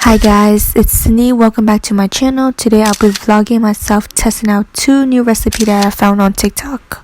Hi guys, it's Sydney. Welcome back to my channel. Today I'll be vlogging myself testing out 2 new recipes that I found on TikTok.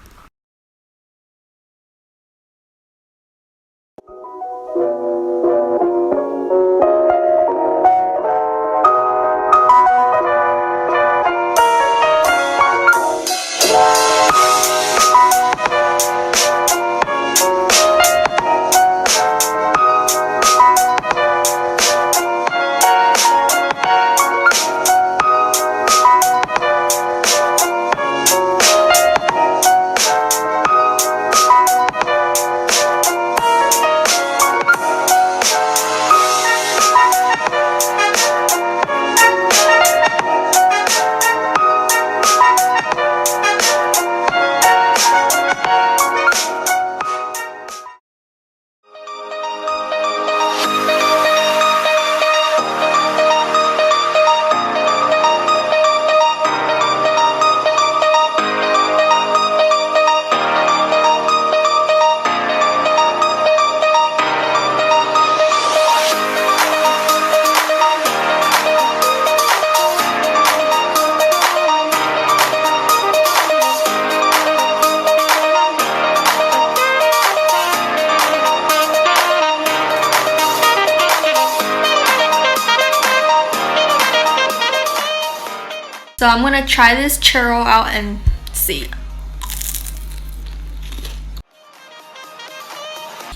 So I'm gonna try this churro out and see.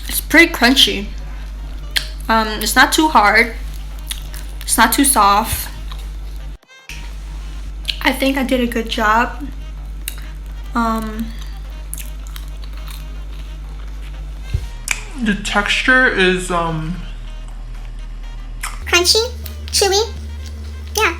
It's pretty crunchy. It's not too hard. It's not too soft. I think I did a good job. The texture is crunchy, chewy. Yeah.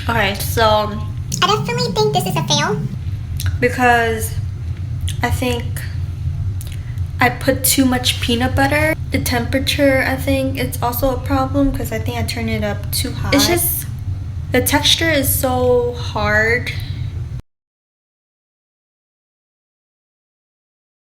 Okay, so I definitely think this is a fail. because I think I put too much peanut butter. The temperature, I think it's also a problem because I think I turned it up too high. It's just the texture is so hard